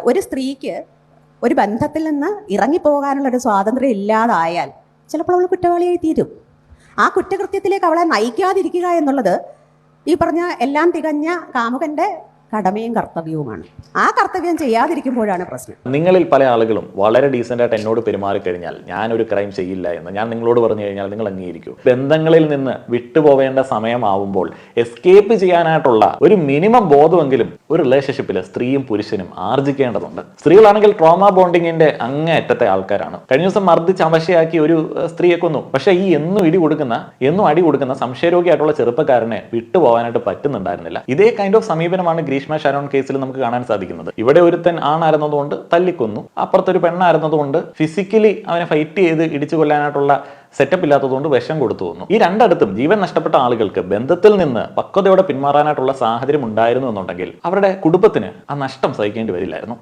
ഒരു സ്ത്രീക്ക് ഒരു ബന്ധത്തിൽ നിന്ന് ഇറങ്ങിപ്പോകാനുള്ളൊരു സ്വാതന്ത്ര്യം ഇല്ലാതായാൽ ചിലപ്പോൾ അവൾ കുറ്റവാളിയായി തീരും. ആ കുറ്റകൃത്യത്തിലേക്ക് അവളെ നയിക്കാതിരിക്കുക എന്നുള്ളത് ഈ പറഞ്ഞ എല്ലാം തികഞ്ഞ കാമുകന്റെ കടമയും കർത്തവ്യവുമാണ്. ആ കർത്തവ്യം ചെയ്യാതിരിക്കുമ്പോഴാണ് പ്രശ്നം. നിങ്ങളിൽ പല ആളുകളും വളരെ ഡീസൻ്റ് ആയിട്ട് എന്നോട് പെരുമാറിക്കഴിഞ്ഞാൽ ഞാനൊരു ക്രൈം ചെയ്യില്ല എന്ന് ഞാൻ നിങ്ങളോട് പറഞ്ഞു കഴിഞ്ഞാൽ നിങ്ങൾ അംഗീകരിക്കൂ. ബന്ധങ്ങളിൽ നിന്ന് വിട്ടുപോവേണ്ട സമയമാവുമ്പോൾ എസ്കേപ്പ് ചെയ്യാനായിട്ടുള്ള ഒരു മിനിമം ബോധമെങ്കിലും ഒരു റിലേഷൻഷിപ്പിൽ സ്ത്രീയും പുരുഷനും ആർജിക്കേണ്ടതുണ്ട്. സ്ത്രീകളാണെങ്കിൽ ട്രോമ ബോണ്ടിങ്ങിന്റെ അങ്ങേയറ്റത്തെ ആൾക്കാരാണ്. കഴിഞ്ഞ ദിവസം മർദ്ദിച്ച് അവശയാക്കി ഒരു സ്ത്രീയെ കൊന്നു. പക്ഷെ ഈ എന്നും അടി കൊടുക്കുന്ന സംശയരോഗിയായിട്ടുള്ള ചെറുപ്പക്കാരനെ വിട്ടുപോകാനായിട്ട് പറ്റുന്നുണ്ടായിരുന്നില്ല. ഇതേ കൈൻഡ് ഓഫ് സമീപനമാണ് ഗ്രീഷ്മ ഷാരോൺ കേസിൽ നമുക്ക് കാണാൻ സാധിക്കുന്നത്. ഇവിടെ ഒരുത്തൻ ആണായിരുന്നതുകൊണ്ട് തല്ലിക്കൊന്നു, അപ്പുറത്തൊരു പെണ്ണായിരുന്നതുകൊണ്ട് ഫിസിക്കലി അവനെ ഫൈറ്റ് ചെയ്ത് ഇടിച്ചു കൊല്ലാനായിട്ടുള്ള സെറ്റപ്പ് ഇല്ലാത്തതുകൊണ്ട് വിഷം കൊടുത്തു വന്നു. ഈ രണ്ടിടത്തും ജീവൻ നഷ്ടപ്പെട്ട ആളുകൾക്ക് ബന്ധത്തിൽ നിന്ന് പക്വതയോടെ പിന്മാറാനായിട്ടുള്ള സാഹചര്യം ഉണ്ടായിരുന്നു എന്നുണ്ടെങ്കിൽ അവരുടെ കുടുംബത്തിന് ആ നഷ്ടം സഹിക്കേണ്ടി വരില്ലായിരുന്നു.